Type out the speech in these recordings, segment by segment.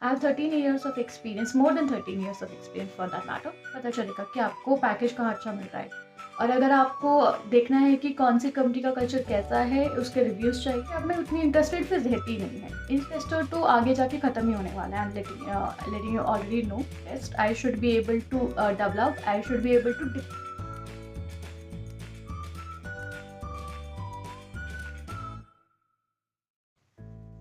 I have 13 years of experience, more than 13 years of experience for that matter. पता चलेगा कि आपको package कहाँ अच्छा मिल रहा है। और अगर आपको देखना है कि कौन सी कंपनी का कल्चर कैसा है, उसके रिव्यूज़ चाहिए, अब मैं उतनी इंटरेस्टेड फिर रहती नहीं है। इंटरेस्टेड तो आगे जाके ख़त्म ही होने वाला है। I am letting you already know best. I should be able to develop, I should be able to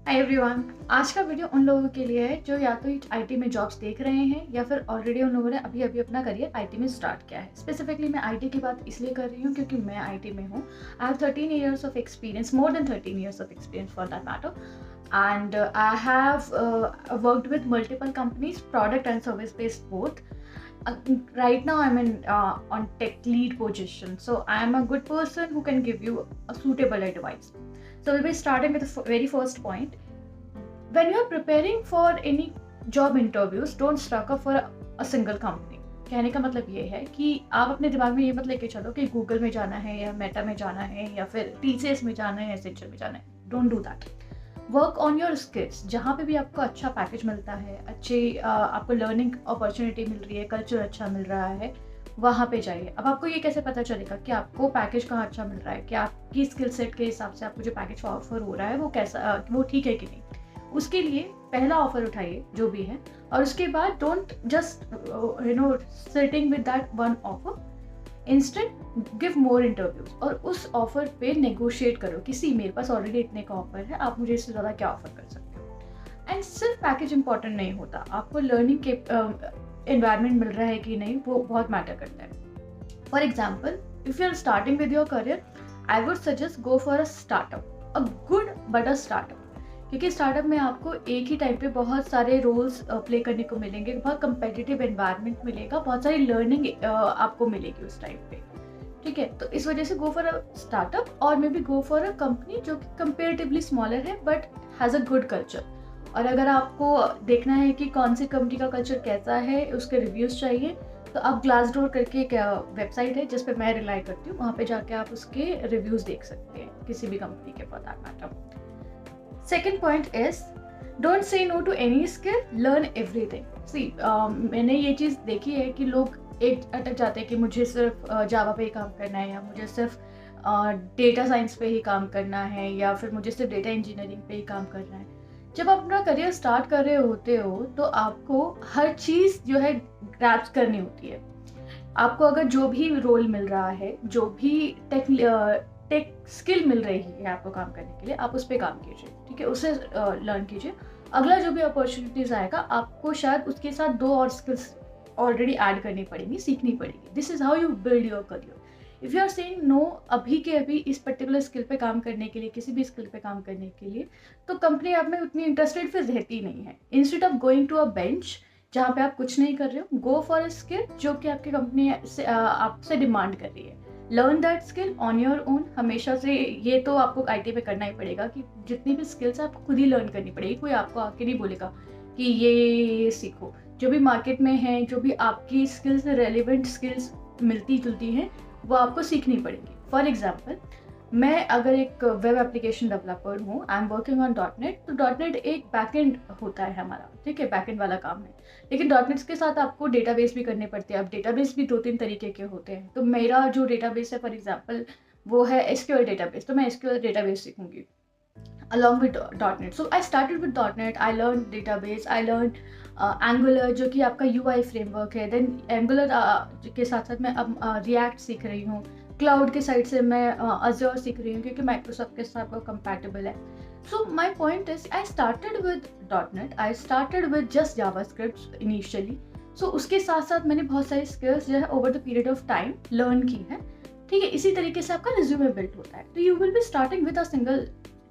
hi everyone. आज का वीडियो उन लोगों के लिए है जो या तो आईटी में जॉब्स देख रहे हैं या फिर ऑलरेडी उन लोगों ने अभी अभी अपना करियर आईटी में स्टार्ट किया है। स्पेसिफिकली मैं आईटी की बात इसलिए कर रही हूँ क्योंकि मैं आईटी में हूँ। I have 13 years of experience, more than 13 years of experience for that matter. And I have worked with multiple companies, product and service based both. Right now I'm in on tech lead position, so I am a good person who can give you a suitable advice. So we'll be starting with the very first point. When you are preparing for any job interviews, don't stuck up for a single company. कहने का मतलब ये है कि आप अपने दिमाग में ये मत लेके चलो कि गूगल में जाना है या मेटा में जाना है या फिर टीसीएस में जाना है या एसेंचर में जाना है। Don't do that. Work on your skills. जहाँ पे भी आपको अच्छा पैकेज मिलता है, अच्छी आपको लर्निंग अपॉर्चुनिटी मिल रही है, कल्चर अच्छा मिल रहा है, वहाँ पे जाइए। अब आपको ये कैसे पता चलेगा कि आपको पैकेज कहाँ अच्छा मिल रहा है, कि आपकी स्किल सेट के हिसाब से आपको जो पैकेज ऑफर हो रहा है वो कैसा, वो ठीक है कि नहीं। उसके लिए पहला ऑफर उठाइए जो भी है, और उसके बाद don't just sitting with that one offer. Instant give more interviews और उस ऑफर पे नेगोशिएट करो कि सी मेरे पास ऑलरेडी इतने का ऑफर है, आप मुझे इससे ज़्यादा क्या ऑफर कर सकते हो। एंड सिर्फ पैकेज इंपॉर्टेंट नहीं होता, आपको लर्निंग के एनवायरनमेंट मिल रहा है कि नहीं वो बहुत मैटर करता है। For example, if you are starting with your career, I would suggest go for a startup, a good but a startup. क्योंकि स्टार्टअप में आपको एक ही टाइम पे बहुत सारे रोल्स प्ले करने को मिलेंगे, बहुत कंपेटिटिव एनवायरनमेंट मिलेगा, बहुत सारी लर्निंग आपको मिलेगी उस टाइम पे। ठीक है, तो इस वजह से गो फॉर अ स्टार्टअप और may be go for a company जो कि कंपेरेटिवली स्मॉलर है but has a good culture. और अगर आपको देखना है कि कौन सी कंपनी का कल्चर कैसा है, उसके रिव्यूज़ चाहिए, तो आप ग्लासडोर करके एक वेबसाइट है जिस पे मैं रिलाई करती हूँ, वहाँ पे जाके आप उसके रिव्यूज़ देख सकते हैं किसी भी कंपनी के, for that matter. Second point is don't say no to any skill, learn everything. See, मैंने ये चीज़ देखी है कि लोग एक अटक जाते हैं कि मुझे सिर्फ जावा पे ही काम करना है, या मुझे सिर्फ डेटा साइंस पे ही काम करना है, या फिर मुझे सिर्फ डेटा इंजीनियरिंग पे ही काम करना है। जब आप अपना करियर स्टार्ट कर रहे होते हो तो आपको हर चीज़ जो है ग्रैस्प करनी होती है। आपको अगर जो भी रोल मिल रहा है, जो भी टेक स्किल मिल रही है आपको काम करने के लिए, आप उस पर काम कीजिए। ठीक है, उसे लर्न कीजिए। अगला जो भी अपॉर्चुनिटीज आएगा, आपको शायद उसके साथ 2 और स्किल्स ऑलरेडी ऐड करनी पड़ेंगी, सीखनी पड़ेगी। This is how you build your career. If you are saying no अभी के अभी इस पर्टिकुलर स्किल पे काम करने के लिए, किसी भी स्किल पे काम करने के लिए, तो कंपनी आप में उतनी इंटरेस्टेड फिर रहती नहीं है। Instead of going to a bench जहाँ पे आप कुछ नहीं कर रहे हो, गो फॉर अ स्किल जो कि आपकी कंपनी से आपसे डिमांड कर रही है। Learn that skill on your own. हमेशा से ये तो आपको आईटी में करना ही पड़ेगा कि जितनी भी स्किल्स है आपको खुद ही लर्न करनी पड़ेगी। कोई आपको आके नहीं बोलेगा कि ये सीखो। जो भी मार्केट में है, जो भी आपकी स्किल्स से रेलिवेंट स्किल्स मिलती जुलती हैं, वो आपको सीखनी पड़ेगी। फॉर एग्जाम्पल, मैं अगर एक वेब एप्लीकेशन डेवलपर हूँ, I am working on .NET, तो .NEट एक बैकएंड होता है हमारा। ठीक है, बैकएंड वाला काम है। लेकिन .NET के साथ आपको डेटाबेस भी करने पड़ते हैं। अब डेटाबेस भी 2-3 तरीके के होते हैं। तो मेरा जो डेटाबेस है, फॉर एग्जांपल, वो है SQL डेटाबेस, तो मैं SQL डेटाबेस सीखूंगी along with .NET. So I started with .NET, I learned database, I learned Angular जो कि आपका UI फ्रेमवर्क है। देन Angular के साथ साथ मैं अब React सीख रही हूँ। क्लाउड के साइड से मैं Azure सीख रही हूँ क्योंकि माइक्रोसॉफ्ट के साथ वो कंपैटिबल है। So my point is I started with .NET, I started with just JavaScript initially. So उसके साथ साथ मैंने बहुत सारी स्किल्स जो है over the period of time learn की है। ठीक है, इसी तरीके से आपका रिज्यूमे बिल्ड होता है। तो you will be starting with a single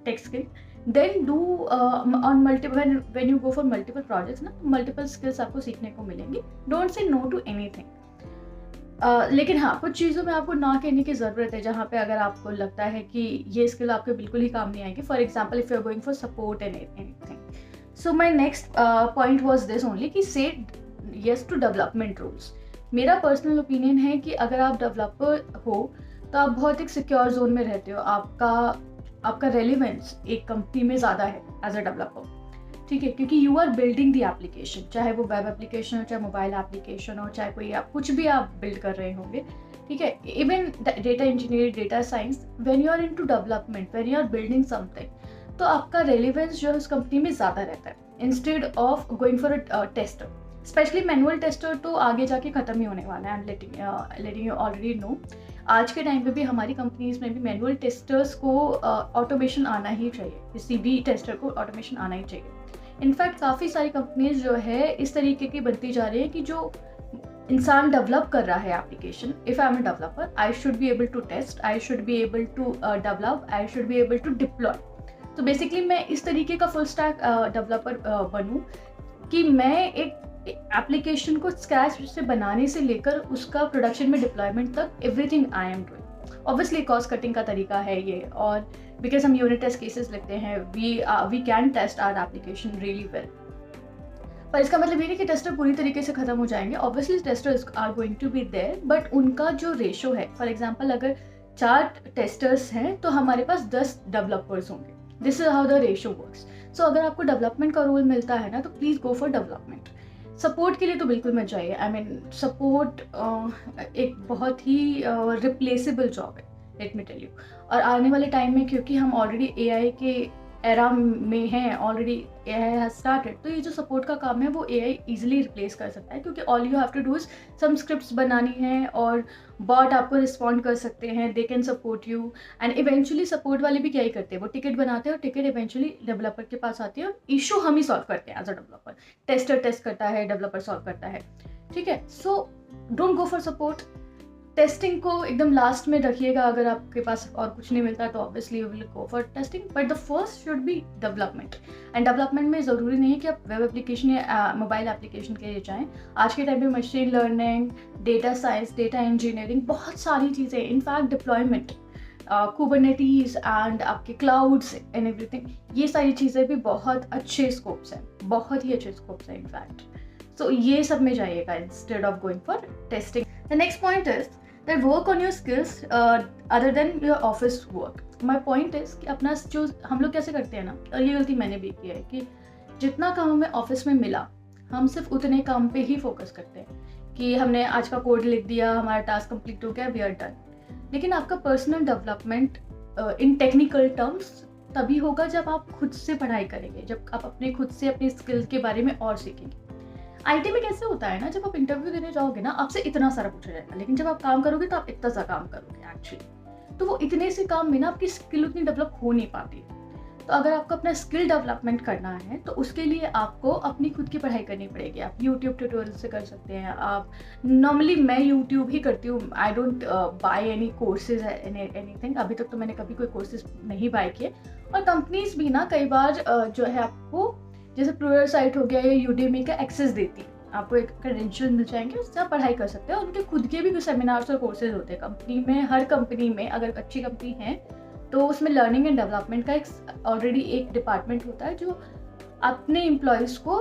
tech skill, then do on multiple, when you go for multiple projects ना, multiple skills आपको सीखने को मिलेंगी। don't say no to anything. लेकिन हाँ, कुछ चीज़ों में आपको ना कहने की ज़रूरत है जहाँ पे अगर आपको लगता है कि ये स्किल आपके बिल्कुल ही काम नहीं आएगी। For example, if you are going for support and anything. So my next point was this only कि say yes to development roles. मेरा पर्सनल ओपिनियन है कि अगर आप डेवलपर हो तो आप बहुत एक सिक्योर जोन में रहते हो। आपका रेलिवेंस एक कंपनी में ज़्यादा है एज अ डेवलपर। ठीक है, क्योंकि you are building the application, चाहे वो वेब एप्लीकेशन हो, चाहे मोबाइल एप्लीकेशन हो, चाहे कोई आप कुछ भी आप बिल्ड कर रहे होंगे, ठीक है। Even data engineer, data science, when you are into development, when you are building something, तो आपका रेलिवेंस जो है उस कंपनी में ज़्यादा रहता है instead of going for a tester. Specially manual tester तो आगे जाके ख़त्म ही होने वाला है। I am letting you already no, आज के टाइम पे भी हमारी कंपनीज में भी मैनुअल टेस्टर्स को ऑटोमेशन आना ही चाहिए, किसी भी टेस्टर को ऑटोमेशन आना ही चाहिए। इनफैक्ट काफ़ी सारी कंपनीज जो है इस तरीके की बनती जा रही है कि जो इंसान डेवलप कर रहा है application, if I am a developer, I should be able to test, I should be able to develop, I should be able to deploy. तो बेसिकली मैं इस तरीके का फुल स्टैक डेवलपर बनूं कि मैं एक एप्लीकेशन को स्क्रैच से बनाने से लेकर उसका प्रोडक्शन में डिप्लॉयमेंट तक everything I am doing. Obviously cost cutting का तरीका है ये, और बिकॉज हम यूनिट टेस्ट केसेस लिखते हैं, we can test our application really well. पर इसका मतलब ये नहीं कि टेस्टर पूरी तरीके से खत्म हो जाएंगे। Obviously testers are going to be there, but उनका जो रेशो है, फॉर एग्जाम्पल अगर 4 टेस्टर्स हैं तो हमारे पास 10 डेवलपर्स होंगे। This is how the ratio works. So अगर आपको डेवलपमेंट का रोल मिलता है ना, तो please go for development. Support के लिए तो बिल्कुल मत जाइए। आई मीन सपोर्ट एक बहुत ही रिप्लेसेबल जॉब है, लेट मी टेल यू। और आने वाले टाइम में क्योंकि हम ऑलरेडी एआई के एरा में हैं, ऑलरेडी एआई हैज स्टार्टेड, तो ये जो सपोर्ट का काम है वो एआई इजीली रिप्लेस कर सकता है, क्योंकि all you have to do is some scripts बनानी है और बॉट आपको रिस्पॉन्ड कर सकते हैं, they can support you. And eventually support वाले भी क्या ही करते हैं, वो टिकट बनाते हैं और टिकट इवेंचुअली डेवलपर के पास आती है और इशू हम ही सॉल्व करते हैं as a developer. Tester test करता है, डेवलपर सॉल्व करता है, ठीक है। So don't go for support. Testing को एकदम लास्ट में रखिएगा। अगर आपके पास और कुछ नहीं मिलता तो obviously you will go for testing, but the first should be development. And development में ज़रूरी नहीं है कि आप वेब एप्लीकेशन या मोबाइल एप्लीकेशन के लिए जाएँ। आज के टाइम पे machine learning, data science, data engineering, बहुत सारी चीज़ें, इनफैक्ट डिप्लॉयमेंट, कुबरनेटीज एंड आपके क्लाउड्स एंड एवरीथिंग, ये सारी चीज़ें भी बहुत अच्छे स्कोप्स हैं, बहुत ही अच्छे स्कोप्स हैं इनफैक्ट। सो ये सब में जाइएगा instead of going for testing. The next point is that work on your skills other than your office work. My point is कि अपना जो हम लोग कैसे करते हैं ना, और ये गलती मैंने भी की है कि जितना काम हमें ऑफिस में मिला हम सिर्फ उतने काम पे ही फोकस करते हैं कि हमने आज का कोड लिख दिया, हमारा टास्क कंप्लीट हो गया, वी आर डन। लेकिन आपका personal development in technical terms तभी होगा जब आप खुद से पढ़ाई करेंगे, जब आप अपने खुद से अपने स्किल्स के बारे में और सीखेंगे। आईटी में कैसे होता है ना, जब आप इंटरव्यू देने जाओगे ना आपसे इतना सारा पूछा जाएगा, लेकिन जब आप काम करोगे तो आप इतना सा काम करोगे एक्चुअली। तो वो इतने से काम में ना आपकी स्किल उतनी डेवलप हो नहीं पाती। तो अगर आपको अपना स्किल डेवलपमेंट करना है तो उसके लिए आपको अपनी खुद की पढ़ाई करनी पड़ेगी। आप यूट्यूब ट्यूटोरियल से कर सकते हैं। आप नॉर्मली मैं यूट्यूब ही करती हूँ, I don't by any courses anything. अभी तक तो मैंने कभी कोई कोर्सेज नहीं बाय किए। और कंपनीज भी ना कई बार जो है आपको, जैसे प्लूरल साइट हो गया या यूडेमी का एक्सेस देती है, आपको एक क्रेडेंशियल मिल जाएंगे, उससे आप पढ़ाई कर सकते हैं। और उनके खुद के भी कुछ सेमिनार्स और कोर्सेज होते हैं कंपनी में। हर कंपनी में अगर अच्छी कंपनी है तो उसमें लर्निंग एंड डेवलपमेंट का ऑलरेडी एक डिपार्टमेंट होता है जो अपने एम्प्लॉयज़ को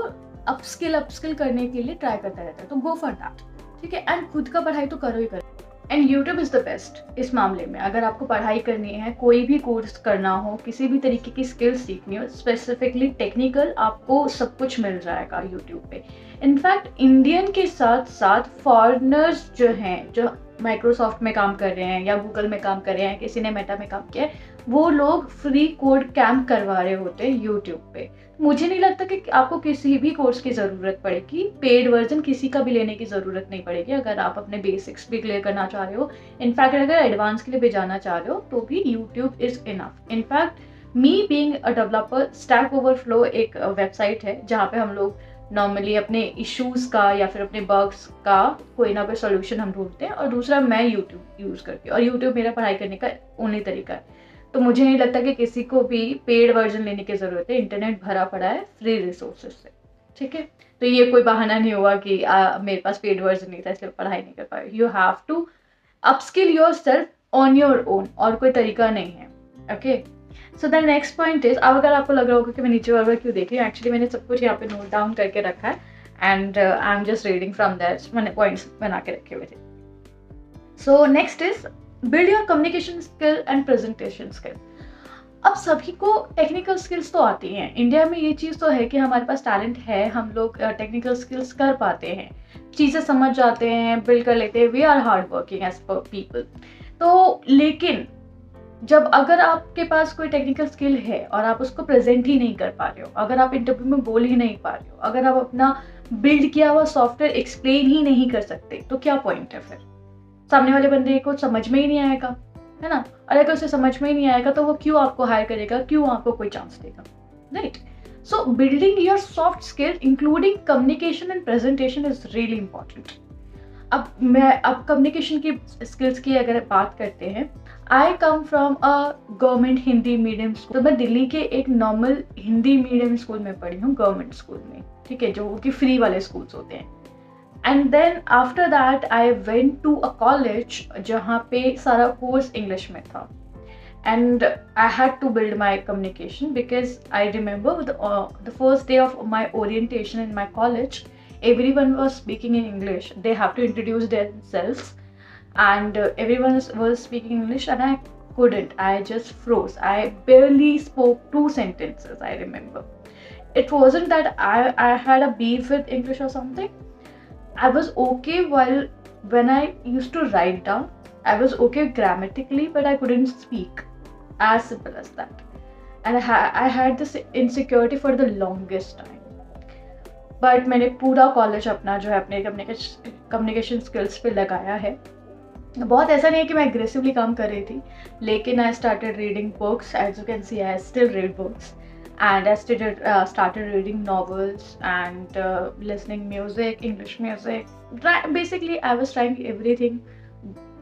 अपस्किल करने के लिए ट्राई करता रहता है। तो गो फॉर दैट, ठीक है। एंड खुद का पढ़ाई तो करो ही करो। And YouTube is the best इस मामले में। अगर आपको पढ़ाई करनी है, कोई भी कोर्स करना हो, किसी भी तरीके की स्किल्स सीखनी हो, स्पेसिफिकली टेक्निकल, आपको सब कुछ मिल जाएगा यूट्यूब पे। इनफैक्ट इंडियन के साथ साथ फॉरेनर्स जो हैं, जो माइक्रोसॉफ्ट में काम कर रहे हैं या गूगल में काम कर रहे हैं, किसी ने मेटा में काम किया है, वो लोग फ्री कोड कैंप करवा रहे होते हैं यूट्यूब पे। मुझे नहीं लगता कि आपको किसी भी कोर्स की ज़रूरत पड़ेगी, पेड वर्जन किसी का भी लेने की ज़रूरत नहीं पड़ेगी अगर आप अपने बेसिक्स भी क्लियर करना चाह रहे हो। इनफैक्ट अगर एडवांस के लिए भी जाना चाह रहे हो तो भी YouTube is enough. In fact me being a developer, stack overflow एक वेबसाइट है जहाँ पे हम लोग नॉर्मली अपने इश्यूज़ का या फिर अपने बग्स का कोई ना कोई सोल्यूशन हम ढूंढते हैं। और दूसरा, मैं यूट्यूब यूज़ करती हूँ और यूट्यूब मेरा पढ़ाई करने का ओनली तरीका है। तो मुझे नहीं लगता कि किसी को भी पेड वर्जन लेने की ज़रूरत है। इंटरनेट भरा पड़ा है फ्री रिसोर्सेज से, ठीक है। तो ये कोई बहाना नहीं हुआ कि मेरे पास पेड वर्जन नहीं था इसलिए पढ़ाई नहीं कर पाए। You have to upskill yourself on your own, और कोई तरीका नहीं है, okay. So the next point is, अब अगर आपको लग रहा होगा कि मैं नीचे वाला क्यों देख रही हूँ, एक्चुअली मैंने सब कुछ यहाँ पे नोट डाउन करके रखा है and I am just reading from that, मैंने पॉइंट्स बना के रखे हुए थे। सो next is build your communication skill and presentation skill. अब सभी को टेक्निकल स्किल्स तो आती हैं। इंडिया में ये चीज़ तो है कि हमारे पास टैलेंट है, हम लोग टेक्निकल स्किल्स कर पाते हैं, चीज़ें समझ जाते हैं, बिल्ड कर लेते हैं, we are hard working as per people. तो लेकिन जब अगर आपके पास कोई टेक्निकल स्किल है और आप उसको प्रेजेंट ही नहीं कर पा रहे हो, अगर आप इंटरव्यू में बोल ही नहीं पा रहे हो, अगर आप अपना बिल्ड किया हुआ सॉफ्टवेयर एक्सप्लेन ही नहीं कर सकते, तो क्या पॉइंट है फिर? सामने वाले बंदे को समझ में ही नहीं आएगा, है ना? और अगर उसे समझ में ही नहीं आएगा तो वो क्यों आपको हायर करेगा, क्यों आपको कोई चांस देगा, right? So building your soft skill including communication and presentation is really important. अब कम्युनिकेशन की स्किल्स की अगर बात करते हैं, I come from a government Hindi medium school. तो मैं दिल्ली के एक नॉर्मल हिंदी मीडियम स्कूल में पढ़ी हूँ, गवर्नमेंट स्कूल में, ठीक है, जो कि फ्री वाले स्कूल्स होते हैं। And then after that I went to a college जहाँ पे सारा कोर्स इंग्लिश में था। And I had to build my communication because I remember the first day of my orientation in my college, everyone was speaking in English. They have to introduce themselves, and everyone was speaking English, and I couldn't. I just froze. I barely spoke 2 sentences. I remember. It wasn't that I had a beef with English or something. I was okay when I used to write down. I was okay grammatically, but I couldn't speak. As simple as that. And I had this insecurity for the longest time. But मैंने पूरा college अपना जो है अपने communication skills पे लगाया है। बहुत ऐसा नहीं है कि मैं एग्रेसिवली काम कर रही थी, लेकिन I started reading books, as you can see I still read books, and I started reading novels and listening music, English music. Basically, I was trying everything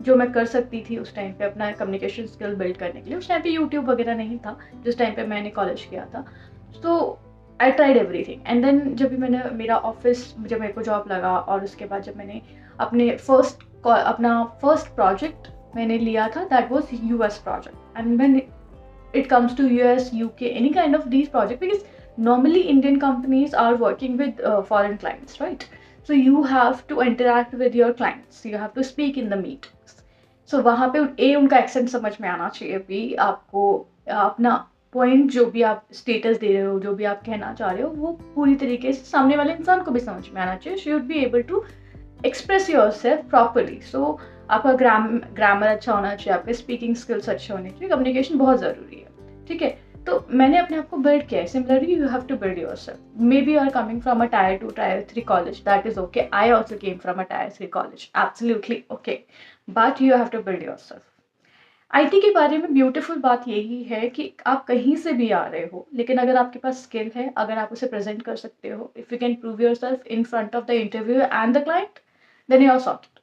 जो मैं कर सकती थी उस टाइम पे अपना कम्युनिकेशन स्किल बिल्ड करने के लिए। उस टाइम पे यूट्यूब वगैरह नहीं था जिस टाइम पे मैंने कॉलेज किया था। तो I tried everything and then जब भी मैंने मेरा ऑफिस, जब मेरे को जॉब लगा और उसके बाद जब मैंने अपना फर्स्ट प्रोजेक्ट मैंने लिया था, that was US project. And when it comes to US, UK, any kind of these projects, because normally Indian companies are working with foreign clients, right? So you have to interact with your clients, you have to speak in the meetings. So वहाँ पे उनका accent समझ में आना चाहिए, भी आपको अपना पॉइंट जो भी आप स्टेटस दे रहे हो, जो भी आप कहना चाह रहे हो, वो पूरी तरीके से सामने वाले इंसान को भी समझ में आना चाहिए। Should be able to express your self properly. So आपका ग्रामर अच्छा होना चाहिए, आपके स्पीकिंग स्किल्स अच्छे होने चाहिए, कम्युनिकेशन बहुत ज़रूरी है, ठीक है? तो मैंने अपने आप को बिल्ड किया है। Similarly you have to build yourself. Maybe you are coming from a tier 2 tier 3 college, that is okay. I also came from a tier 3 college, absolutely okay, but you have to build yourself. IT के बारे में beautiful बात यही है कि आप कहीं से भी आ रहे हो, लेकिन अगर आपके पास स्किल है, अगर आप उसे प्रेजेंट कर सकते हो, if you can prove yourself in front of the interview and the client, then you are sorted.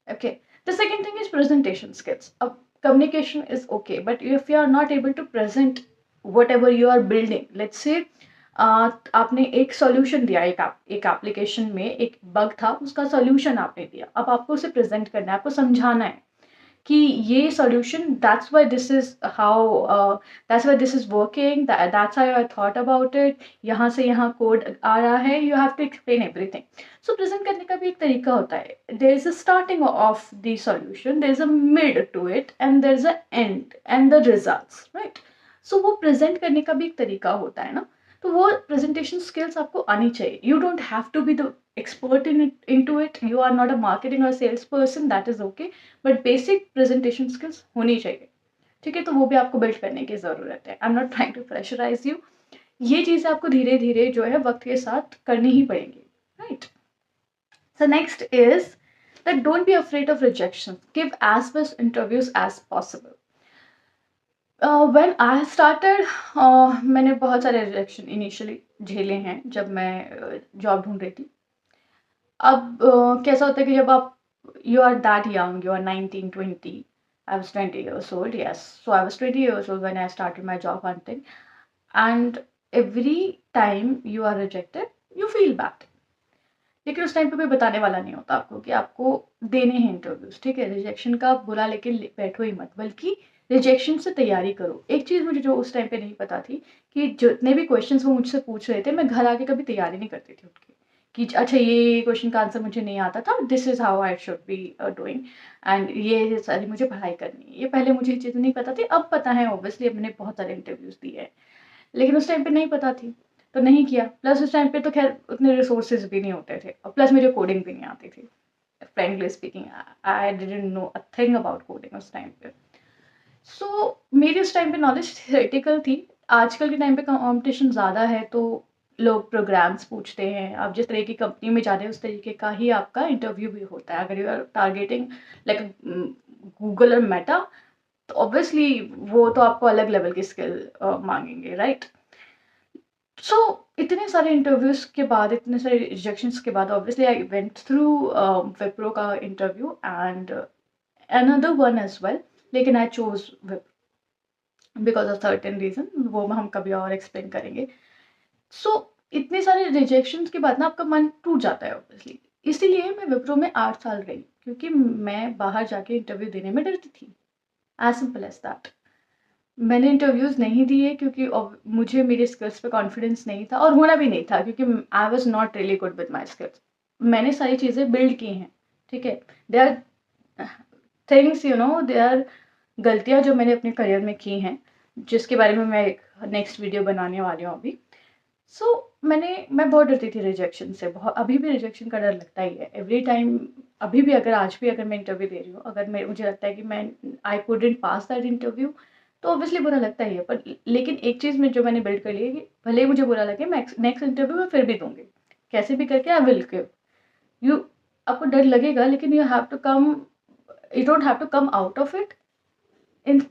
Okay. The second thing is presentation skills. Communication is okay, but if you are not able to present whatever you are building, let's say आपने एक solution दिया, एक application में एक bug था, उसका solution आपने दिया, अब आपको उसे प्रेजेंट करना है, आपको समझाना है कि ये solution, that's why this is working, that's how I thought about it, यहाँ से यहाँ कोड आ रहा है, you have to explain everything. So present करने का भी एक तरीका होता है। There is a starting of the solution, there is a mid to it, and there is a end and the results, right? So वो प्रेजेंट करने का भी एक तरीका होता है ना, तो वो प्रेजेंटेशन स्किल्स आपको आनी चाहिए। You don't have to be the expert into it, you are not a marketing or sales person, that is okay, but basic presentation skills होनी चाहिए, ठीक है? तो वो भी आपको बिल्ड करने की ज़रूरत है। I am not trying to pressurize you, ये चीज़ें आपको धीरे धीरे जो है वक्त के साथ करनी ही पड़ेंगी, right? So next is that don't be afraid of rejection, give as much interviews as possible. When I started, मैंने बहुत सारे रिजेक्शन इनिशियली झेले हैं जब मैं जॉब ढूंढ रही थी। अब कैसा होता है कि जब आप you are that young, you are 19-20, I was 20 years old, yes, so I was 20 years old when I started my job hunting, and every time you are rejected you feel bad, लेकिन उस time पे कोई बताने वाला नहीं होता आपको कि आपको देने हैं इंटरव्यूज, ठीक है? रिजेक्शन का बुरा लेके बैठो ही मत, बल्कि रिजेक्शन से तैयारी करो। एक चीज़ मुझे जो उस टाइम पे नहीं पता थी कि जितने भी क्वेश्चंस वो मुझसे पूछ रहे थे, मैं घर आके कभी तैयारी नहीं करती थी उनकी, कि अच्छा ये क्वेश्चन का आंसर मुझे नहीं आता था, this is how I should be doing, and ये सारी मुझे पढ़ाई करनी है। ये पहले मुझे ये चीज़ें नहीं पता थी, अब पता है ऑब्वियसली, अब मैंने बहुत सारे इंटरव्यूज़ दिए हैं। लेकिन उस टाइम पे नहीं पता थी, तो नहीं किया। प्लस उस टाइम पे तो ख़ैर उतने रिसोर्सेज़ भी नहीं होते थे, और प्लस मुझे कोडिंग भी नहीं आती थी। Frankly speaking, I didn't know a thing about coding उस टाइम पे। सो मेरी उस टाइम पे नॉलेज थियोरेटिकल थी। आजकल के टाइम पे कॉम्पिटिशन ज़्यादा है, तो लोग प्रोग्राम्स पूछते हैं। आप जिस तरह की कंपनी में जा रहे हैं उस तरीके का ही आपका इंटरव्यू भी होता है। अगर you are targeting like Google और मेटा, तो ऑब्वियसली वो तो आपको अलग लेवल की स्किल मांगेंगे, राइट? सो इतने सारे इंटरव्यूज के बाद, इतने सारे रिजेक्शंस के बाद, obviously I went through Wipro का interview and another one as well, लेकिन I chose because of certain reason, वो हम कभी और एक्सप्लेन करेंगे। सो इतने सारे रिजेक्शंस के बाद ना आपका मन टूट जाता है ऑब्वियसली। इसीलिए मैं विप्रो में 8 साल रही, क्योंकि मैं बाहर जाके इंटरव्यू देने में डरती थी। As simple as that. मैंने इंटरव्यूज़ नहीं दिए क्योंकि मुझे मेरे स्किल्स पे कॉन्फिडेंस नहीं था, और होना भी नहीं था, क्योंकि I was not really good with my skills. मैंने सारी चीज़ें बिल्ड की हैं, ठीक है? They are things, they are गलतियाँ जो मैंने अपने करियर में की हैं, जिसके बारे में मैं एक नेक्स्ट वीडियो बनाने वाली हूँ अभी। सो मैं बहुत डरती थी रिजेक्शन से, बहुत। अभी भी रिजेक्शन का डर लगता ही है एवरी टाइम। अभी भी, अगर आज भी अगर मैं इंटरव्यू दे रही हूँ, अगर मुझे लगता है कि मैं I couldn't pass that interview, तो ऑब्वियसली बुरा लगता ही है। पर लेकिन एक चीज़ में जो मैंने बिल्ड कर ली है कि भले ही मुझे बुरा लगे, मैं नेक्स्ट इंटरव्यू में फिर भी दूंगी, कैसे भी करके आई विल गिव यू। आपको डर लगेगा, लेकिन you don't have to come out of it. In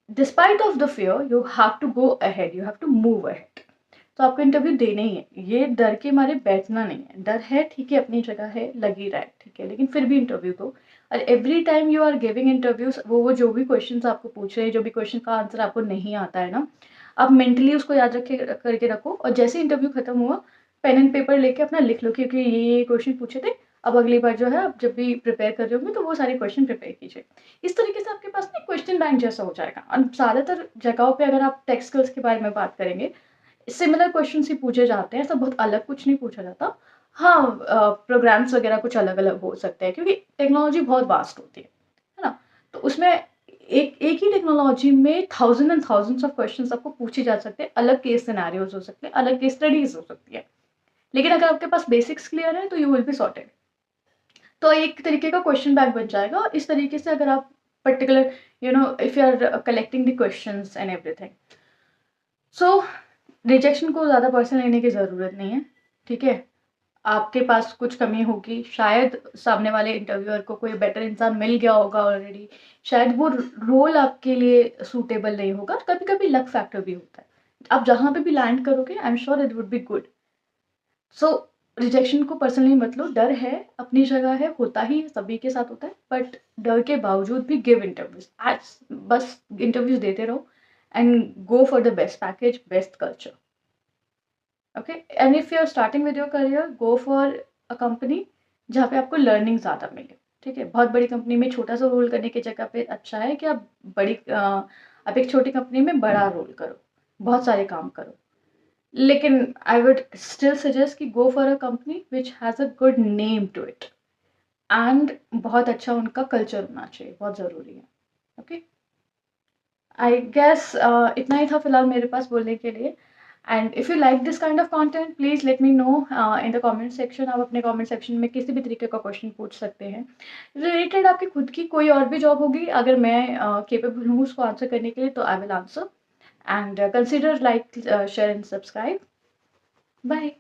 despite of the fear, you have to go ahead, you have to move ahead. तो आपको इंटरव्यू देना ही है। ये डर के मारे बैठना नहीं है। डर है, ठीक है, अपनी जगह है, लगी रहा है, ठीक है, लेकिन फिर भी इंटरव्यू दो। और every time you are giving interviews, वो जो भी क्वेश्चंस आपको पूछ रहे हैं, जो भी क्वेश्चन का आंसर आपको नहीं आता है ना, आप मेंटली उसको याद रखे करके रखो, और जैसे इंटरव्यू खत्म हुआ, पेन एंड पेपर लेके अपना लिख लो, क्योंकि ये क्वेश्चन पूछे थे। अब अगली बार जो है, आप जब भी प्रिपेयर कर रहे होंगे, तो वो सारे क्वेश्चन प्रिपेयर कीजिए। इस तरीके से आपके पास ना क्वेश्चन बैंक जैसा हो जाएगा। और ज़्यादातर जगहों पे अगर आप टेक्स्ट स्किल्स के बारे में बात करेंगे, सिमिलर क्वेश्चन ही पूछे जाते हैं, ऐसा बहुत अलग कुछ नहीं पूछा जाता। हाँ, प्रोग्राम्स वगैरह कुछ अलग अलग हो सकते हैं, क्योंकि टेक्नोलॉजी बहुत वास्ट होती है ना? तो उसमें एक एक ही टेक्नोलॉजी में thousand and thousands of questions आपको पूछे जा सकते हैं। अलग केस सिनेरियोज हो सकते हैं, अलग केस स्टडीज हो सकती है। लेकिन अगर आपके पास बेसिक्स क्लियर है, तो यू विल बी सॉर्टेड। तो एक तरीके का क्वेश्चन बैंक बन जाएगा। इस तरीके से अगर आप particular, if you are collecting the questions and everything, so rejection को ज़्यादा पर्सनल लेने की ज़रूरत नहीं है, ठीक है? आपके पास कुछ कमी होगी, शायद सामने वाले इंटरव्यूअर को कोई बेटर इंसान मिल गया होगा ऑलरेडी, शायद वो रोल आपके लिए सूटेबल नहीं होगा। कभी कभी लक फैक्टर भी होता है। आप जहाँ पे भी लैंड करोगे, I am sure it would be good. So rejection को पर्सनली मत लो। डर है, अपनी जगह है, होता ही सभी के साथ होता है, बट डर के बावजूद भी गिव इंटरव्यूज। आज बस इंटरव्यूज देते रहो and go for the best package, best culture. Okay, and if you are starting with your career, go for a company जहाँ पे आपको लर्निंग ज़्यादा मिले, ठीक है? बहुत बड़ी कंपनी में छोटा सा रोल करने की जगह पे अच्छा है कि आप एक छोटी कंपनी में बड़ा रोल करो, बहुत सारे काम करो। लेकिन आई वुड स्टिल सजेस्ट कि go for a company which has a good name to it, and बहुत अच्छा उनका कल्चर होना चाहिए, बहुत ज़रूरी है। ओके, आई गेस इतना ही था फिलहाल मेरे पास बोलने के लिए। And if you like this kind of content, please let me know in the comment section. आप अपने कमेंट सेक्शन में किसी भी तरीके का क्वेश्चन पूछ सकते हैं। रिलेटेड आपकी खुद की कोई और भी जॉब होगी, अगर मैं केपेबल हूँ उसको आंसर करने के लिए, तो I will answer. And consider like, share and subscribe. Bye.